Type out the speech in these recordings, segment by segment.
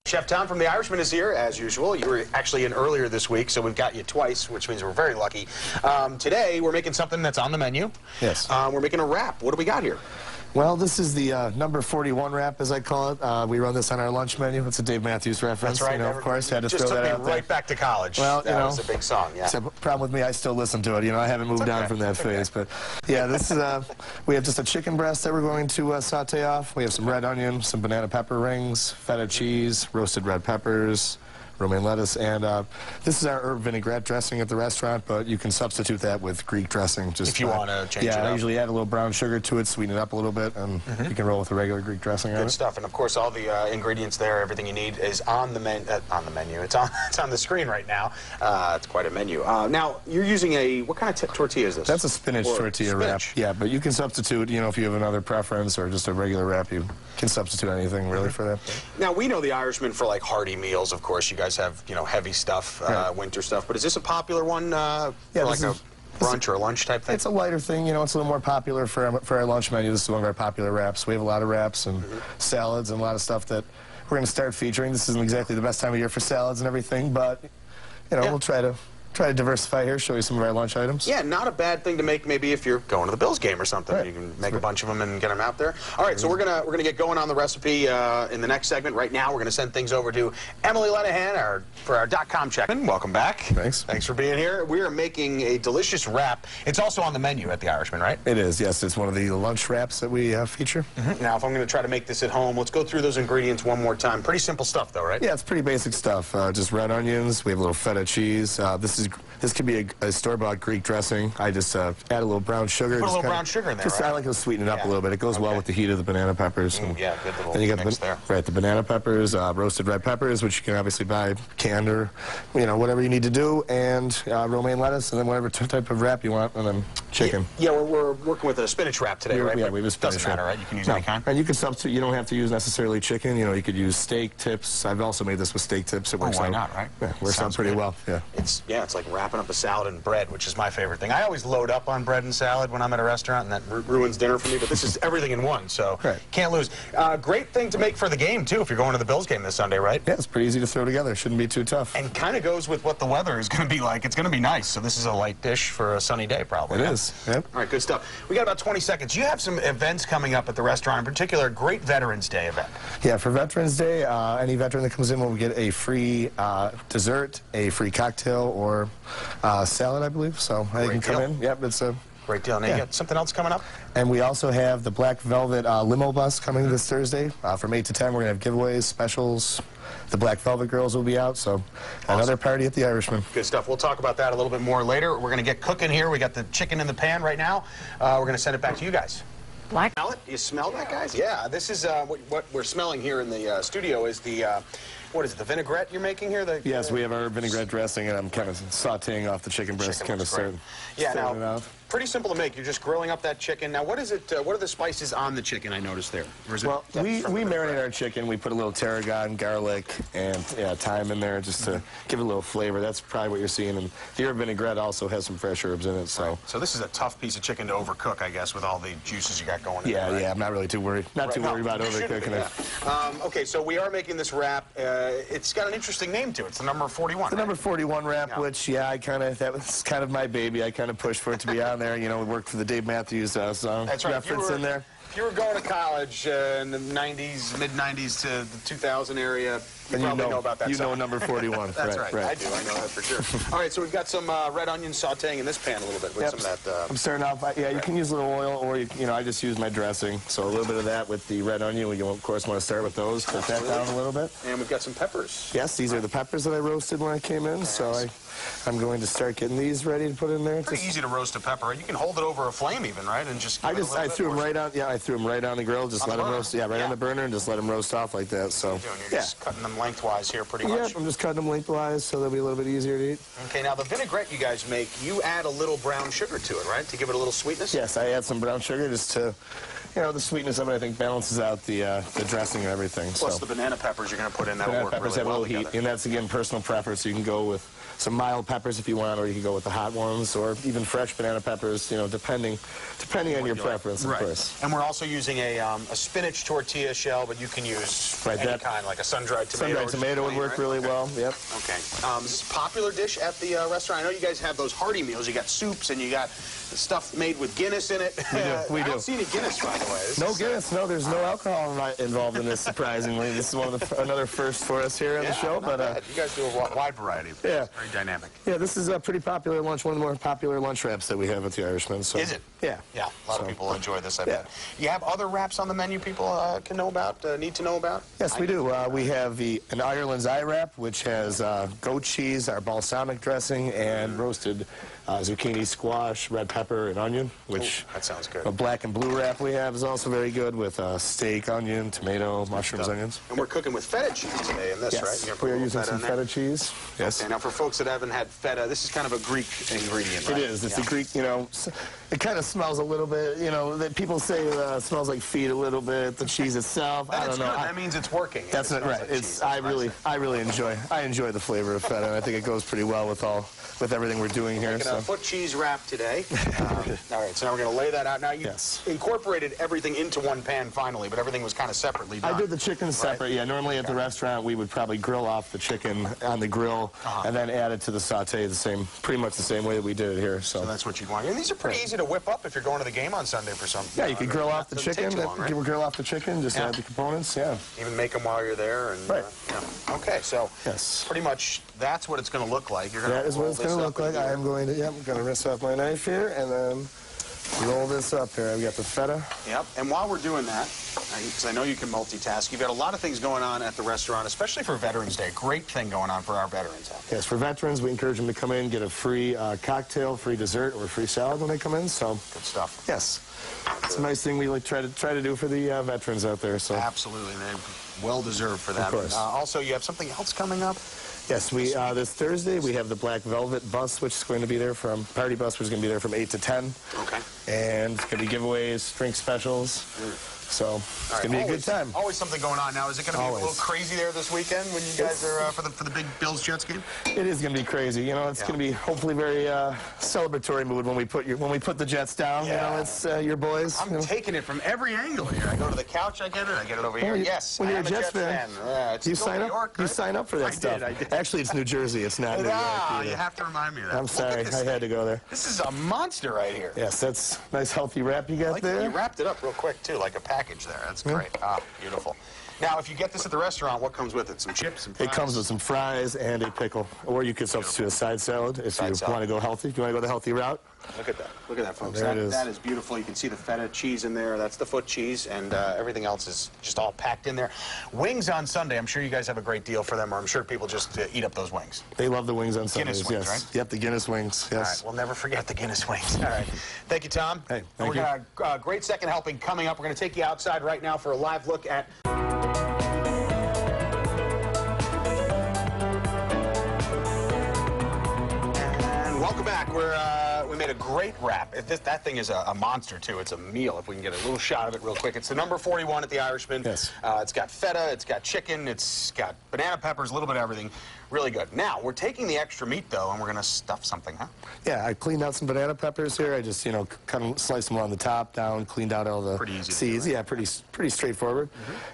Chef Tom from The Irishman is here, as usual. You were actually in earlier this week, so we've got you twice, which means we're very lucky. Today, we're making something that's on the menu. Yes. We're making a wrap. What do we got here? Well, this is the number 41 wrap, as I call it. We run this on our lunch menu. It's a Dave Matthews reference. That's right. You know, of course, had to just throw that out took me there. right back to college. Well, that was a big song, yeah. The problem with me, I still listen to it. You know, I haven't moved on from that phase. But, yeah, this is, we have just a chicken breast that we're going to saute off. We have some red onion, some banana pepper rings, feta cheese, roasted red peppers, romaine lettuce, and this is our herb vinaigrette dressing at the restaurant, but you can substitute that with Greek dressing. Just if you want to change it up. Yeah, I usually add a little brown sugar to it, sweeten it up a little bit, and you can roll with the regular Greek dressing on it. Good stuff, and of course all the ingredients there, everything you need is on the menu. It's on the screen right now. It's quite a menu. Now, you're using what kind of tortilla is this? That's a spinach tortilla wrap. Yeah, but you can substitute, you know, if you have another preference or just a regular wrap, you can substitute anything really for that. Now, we know the Irishman for like hearty meals, of course. You guys have, you know, heavy stuff, winter stuff, but is this a popular one for like a brunch or a lunch type thing? It's a lighter thing, you know, it's a little more popular for our lunch menu. This is one of our popular wraps. We have a lot of wraps and salads and a lot of stuff that we're going to start featuring. This isn't exactly the best time of year for salads and everything, but, you know, we'll try to diversify here, show you some of our lunch items. Yeah, not a bad thing to make maybe if you're going to the Bills game or something. Right. You can make a bunch of them and get them out there. All right, so we're gonna get going on the recipe in the next segment. Right now, we're gonna send things over to Emily Lenahan for our .com check-in. Welcome back. Thanks. Thanks for being here. We are making a delicious wrap. It's also on the menu at the Irishman, right? It is, yes. It's one of the lunch wraps that we feature. Now, if I'm gonna try to make this at home, let's go through those ingredients one more time. Pretty simple stuff, though, right? Yeah, it's pretty basic stuff. Just red onions. We have a little feta cheese. This could be a store-bought Greek dressing. I just add a little brown sugar. Put a little brown sugar in there, right? I like to sweeten it up a little bit. It goes well with the heat of the banana peppers. Yeah, good little then you got mix there. Right, the banana peppers, roasted red peppers, which you can obviously buy canned or, you know, whatever you need to do, and romaine lettuce, and then whatever type of wrap you want, and then chicken. Yeah, we're working with a spinach wrap today, right? Yeah, we have a spinach Doesn't matter, wrap. right? You can use any kind. And you can substitute. You don't have to use necessarily chicken. You know, you could use steak tips. I've also made this with steak tips. It works why out. not, right? Yeah, works out pretty well. Yeah. It's like wrapping up a salad and bread, which is my favorite thing. I always load up on bread and salad when I'm at a restaurant, and that ruins dinner for me, but this is everything in one, so can't lose. Great thing to make for the game, too, if you're going to the Bills game this Sunday, right? Yeah, it's pretty easy to throw together. Shouldn't be too tough. And kind of goes with what the weather is going to be like. It's going to be nice, so this is a light dish for a sunny day, probably. It is, yep. All right, good stuff. We got about 20 seconds. You have some events coming up at the restaurant, in particular, a great Veterans Day event. Yeah, for Veterans Day, any veteran that comes in will get a free dessert, a free cocktail, or salad, I believe. So they can come in. Yep, it's a great deal. Now you got something else coming up? And we also have the Black Velvet limo bus coming this Thursday. From 8 to 10, we're going to have giveaways, specials. The Black Velvet Girls will be out, so another party at the Irishman. Good stuff. We'll talk about that a little bit more later. We're going to get cooking here. We got the chicken in the pan right now. We're going to send it back to you guys. Black. Smell it? You smell that, guys? Yeah, this is what we're smelling here in the studio is the, what is it, the vinaigrette you're making here? Yes, we have our vinaigrette dressing, and I'm kind of sauteing off the chicken breast, kind of starting it out. Pretty simple to make. You're just grilling up that chicken. Now, what is it? What are the spices on the chicken? I noticed there. Well, we marinate our chicken. We put a little tarragon, garlic, and thyme in there just to give it a little flavor. That's probably what you're seeing. And the herb vinaigrette also has some fresh herbs in it. So this is a tough piece of chicken to overcook, I guess, with all the juices you got going. Yeah, in there, yeah. I'm not really too worried. Not too worried about overcooking it. Okay, so we are making this wrap. It's got an interesting name to it. It's the number 41. The number 41 wrap, which that was kind of my baby. I kind of pushed for it to be on there. You know, we worked for the Dave Matthews song reference in there. If you were going to college in the 90s, mid-90s to the 2000 area, you probably know about that song. You know number 41. That's right. I do. I know that for sure. All right, so we've got some red onion sauteing in this pan a little bit with some of that. I'm starting off, you can use a little oil, or, you know, I just use my dressing. So a little bit of that with the red onion. You, of course, want to start with those. Put that down a little bit. And we've got some peppers. Yes, these are the peppers that I roasted when I came in. So I'm going to start getting these ready to put in there. Pretty easy to roast a pepper. You can hold it over a flame even, right? And just I threw them right on. Yeah, I threw them right on the grill. Just let them roast. Yeah, right on the burner, and just let them roast off like that. So you're just cutting them lengthwise here, pretty much. Yeah, I'm just cutting them lengthwise so they'll be a little bit easier to eat. Okay, now the vinaigrette you guys make, you add a little brown sugar to it, right, to give it a little sweetness? Yes, I add some brown sugar just to, you know, the sweetness of it, I think, balances out the dressing and everything. Plus the banana peppers you're going to put in, that'll banana work peppers really have well a little together. heat, and that's, again, personal preference. You can go with some mild peppers if you want, or you can go with the hot ones, or even fresh banana peppers, you know, depending on your preference, of course. And we're also using a spinach tortilla shell, but you can use any kind, like a sun-dried tomato. Sun-dried tomato would work really well, yep. Okay. This is a popular dish at the restaurant. I know you guys have those hearty meals. You got soups, and you got stuff made with Guinness in it. We do. I don't see any Guinness, by the way. No Guinness, no. There's no alcohol involved in this, surprisingly. This is one of another first for us here on the show. But you guys do a wide variety of things. Yeah. Very dynamic. Yeah, this is a pretty popular lunch, one of the more popular lunch wraps that we have at the Irishman. So. Is it? Yeah. Yeah, a lot of people enjoy this, I yeah. bet. You have other wraps on the menu people can know about, need to know about? Yes, we do. We have an Ireland's Eye wrap, which has goat cheese, our balsamic dressing, and roasted zucchini, squash, red pepper, and onion, which that sounds good. A black and blue wrap we have is also very good with steak, onion, tomato, mushrooms, onions. And we're cooking with feta cheese today in this, yes. right? We are using some feta cheese. Yes. Okay, now for folks that haven't had feta, this is kind of a Greek ingredient, right? It is. It's a Greek, you know, it kind of smells a little bit, you know, that people say it smells like feet a little bit, the cheese itself. I don't know. That means it's working. That's not right. It's I really enjoy the flavor of feta, and I think it goes pretty well with everything we're doing here. Making a foot cheese wrap today. All right, so now we're going to lay that out. Now you incorporated everything into one pan finally, but everything was kind of separately done. I did the chicken separate. Yeah, normally at the restaurant we would probably grill off the chicken on the grill and then add it to the saute pretty much the same way that we did it here. So that's what you'd want. And these are pretty easy to whip up if you're going to the game on Sunday for something. Yeah, you could grill off the chicken. Long, grill off the chicken. Just add the components. Yeah. Even make them while you're there. And, Okay, so pretty much that's what it's going to look like. That is what it's going to look like. I'm going to rinse off my knife here and then roll this up here. I've got the feta. Yep. And while we're doing that, because I know you can multitask, you've got a lot of things going on at the restaurant, especially for Veterans Day. Great thing going on for our veterans. Yes, for veterans, we encourage them to come in, get a free cocktail, free dessert, or free salad when they come in. So good stuff. Yes, it's a nice thing we like try to do for the veterans out there. So absolutely, they're well deserved for that. Of course. Also, you have something else coming up. Yes, this Thursday we have the Black Velvet bus, which is going to be there party bus, which is going to be there from 8 to 10. Okay. And it's going to be giveaways, drink specials. So it's going to be a good time. Always something going on. Now, is it going to be a little crazy there this weekend when you guys are for the big Bills-Jets game? It is going to be crazy. You know, it's going to be hopefully very celebratory mood when we put the Jets down. Yeah. You know, it's your boys. I'm taking it from every angle here. I go to the couch, I get it over here. Yes, when you're a Jets fan, you sign up. York, right? You sign up for that stuff. I did. Actually, it's New Jersey. It's not New York either. You have to remind me of that. I'm sorry. I had to go there. This is a monster right here. Yes, that's nice healthy wrap you got there. You wrapped it up real quick too, like a package there. That's great. Ah, beautiful. Now, if you get this at the restaurant, what comes with it? Some chips, some fries? It comes with some fries and a pickle. Or you could substitute a side salad if you want to go healthy. If you want to go the healthy route. Look at that. Look at that, folks. There it is. That is beautiful. You can see the feta cheese in there. That's the foot cheese, and everything else is just all packed in there. Wings on Sunday. I'm sure you guys have a great deal for them, or I'm sure people just eat up those wings. They love the wings on Sundays. Guinness wings, yes. right? Yep, the Guinness wings. Yes. All right. We'll never forget the Guinness wings. All right. Thank you, Tom. Hey, thank you. We're got a great second helping coming up. We're going to take you outside right now for a live look at... Welcome back. We made a great wrap. That thing is a monster, too. It's a meal, if we can get a little shot of it real quick. It's the number 41 at the Irishman. Yes. It's got feta, it's got chicken, it's got banana peppers, a little bit of everything. Really good. Now, we're taking the extra meat, though, and we're going to stuff something, huh? Yeah, I cleaned out some banana peppers here. I just, you know, cut them, sliced them on the top, down, cleaned out all the seeds. Yeah, pretty straightforward.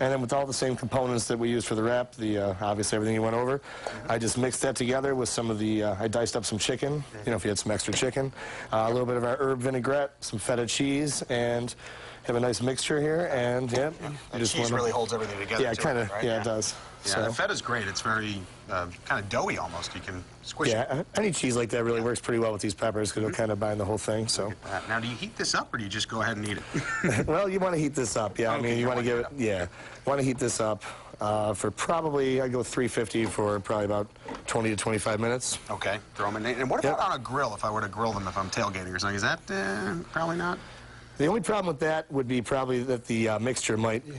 And then with all the same components that we used for the wrap, obviously everything you went over, I just mixed that together with some of the, I diced up some chicken, you know, if you had some extra chicken, a little bit of our herb vinaigrette, some feta cheese, and have a nice mixture here, and The cheese really holds everything together. Yeah, kind of. Right? Yeah, it does. Yeah, so. The feta's great. It's very kind of doughy almost. You can squish it. Yeah, any cheese like that really works pretty well with these peppers because it'll kind of bind the whole thing. So. Now, do you heat this up or do you just go ahead and eat it? Well, you want to heat this up. Yeah, I mean, you want to give it. Want to heat this up for probably I go 350 for probably about 20 to 25 minutes. Okay, throw them in. And what about on a grill? If I were to grill them, if I'm tailgating or something, is that probably not? The only problem with that would be probably that the mixture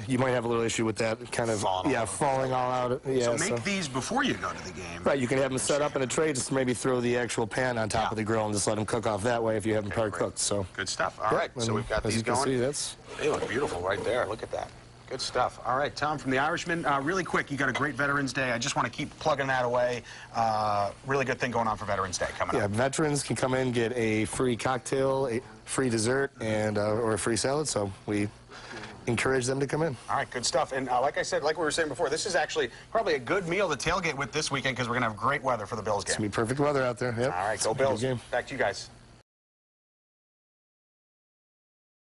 you might have a little issue with that kind of falling all out. Yeah, so make these before you go to the game. Right, you can have them set up in a tray, just maybe throw the actual pan on top of the grill and just let them cook off that way if you have them pre-cooked. So good stuff. All right, so we've got these going. They look beautiful right there. Look at that. Good stuff. All right, Tom from The Irishman, really quick, you got a great Veterans Day. I just want to keep plugging that away. Really good thing going on for Veterans Day coming up. Yeah, veterans can come in, get a free cocktail, a free dessert, and or a free salad, so we encourage them to come in. All right, good stuff. And like I said, like we were saying before, this is actually probably a good meal to tailgate with this weekend because we're going to have great weather for the Bills game. It's going to be perfect weather out there. Yep. All right, go Bills. Back to you guys.